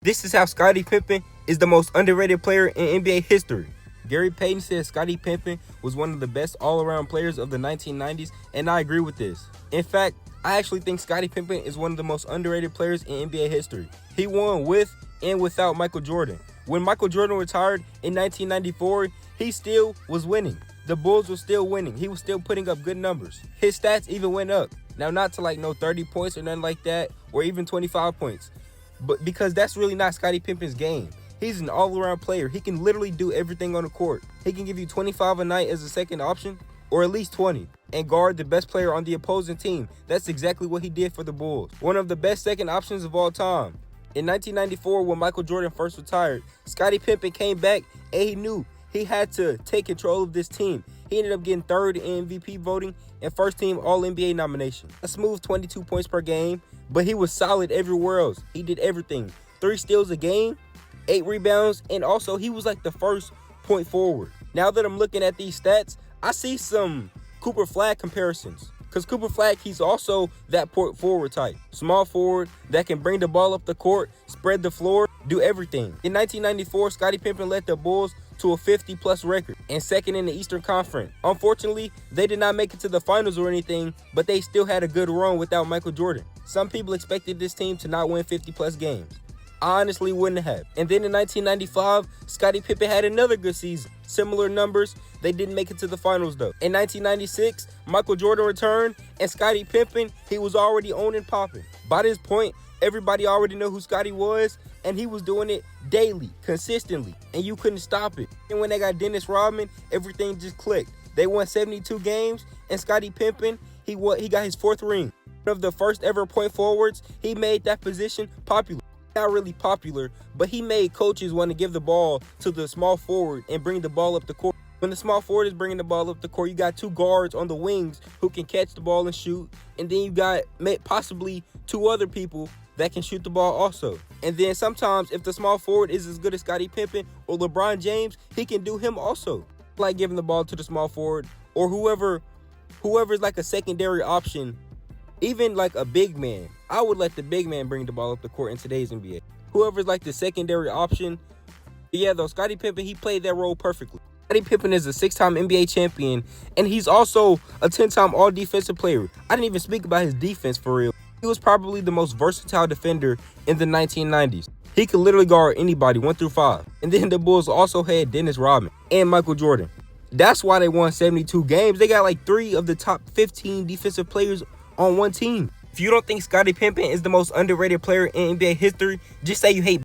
This is how Scottie Pippen is the most underrated player in NBA history. Gary Payton said Scottie Pippen was one of the best all-around players of the 1990s, and I agree with this. In fact, I actually think Scottie Pippen is one of the most underrated players in NBA history. He won with and without Michael Jordan. When Michael Jordan retired in 1994, he still was winning. The Bulls were still winning. He was still putting up good numbers. His stats even went up. Now, not to no 30 points or nothing like that, or even 25 points. But because that's really not Scottie Pippen's game. He's an all-around player. He can literally do everything on the court. He can give you 25 a night as a second option, or at least 20, and guard the best player on the opposing team. That's exactly what he did for the Bulls. One of the best second options of all time. In 1994, when Michael Jordan first retired, Scottie Pippen came back and he knew he had to take control of this team. He ended up getting third in MVP voting and first team All-NBA nomination. A smooth 22 points per game, but he was solid everywhere else. He did everything. 3 steals a game, 8 rebounds, and also he was like the first point forward. Now that I'm looking at these stats, I see some Cooper Flag comparisons. Because Cooper Flag, he's also that point forward type. Small forward that can bring the ball up the court, spread the floor, do everything. In 1994, Scottie Pippen led the Bulls to a 50-plus record and second in the Eastern Conference. Unfortunately, they did not make it to the finals or anything, but they still had a good run without Michael Jordan. Some people expected this team to not win 50-plus games. I honestly wouldn't have. And then in 1995, Scottie Pippen had another good season. Similar numbers, they didn't make it to the finals though. In 1996, Michael Jordan returned, and Scottie Pippen, he was already on and popping. By this point, everybody already knew who Scottie was, and he was doing it daily, consistently, and you couldn't stop it. And when they got Dennis Rodman, everything just clicked. They won 72 games, and Scottie Pippen, he got his 4th ring. One of the first ever point forwards, he made that position popular. Not really popular, but he made coaches want to give the ball to the small forward and bring the ball up the court. When the small forward is bringing the ball up the court, you got 2 guards on the wings who can catch the ball and shoot, and then you got possibly 2 other people that can shoot the ball also. And then sometimes if the small forward is as good as Scottie Pippen or LeBron James, he can do him also. Like giving the ball to the small forward or whoever's like a secondary option. Even like a big man, I would let the big man bring the ball up the court in today's NBA. Whoever's like the secondary option. Yeah, though, Scottie Pippen, he played that role perfectly. Scottie Pippen is a 6-time NBA champion, and he's also a 10-time all-defensive player. I didn't even speak about his defense for real. He was probably the most versatile defender in the 1990s. He could literally guard anybody 1 through 5. And then the Bulls also had Dennis Rodman and Michael Jordan. That's why they won 72 games. They got like 3 of the top 15 defensive players on one team. If you don't think Scottie Pippen is the most underrated player in NBA history, just say you hate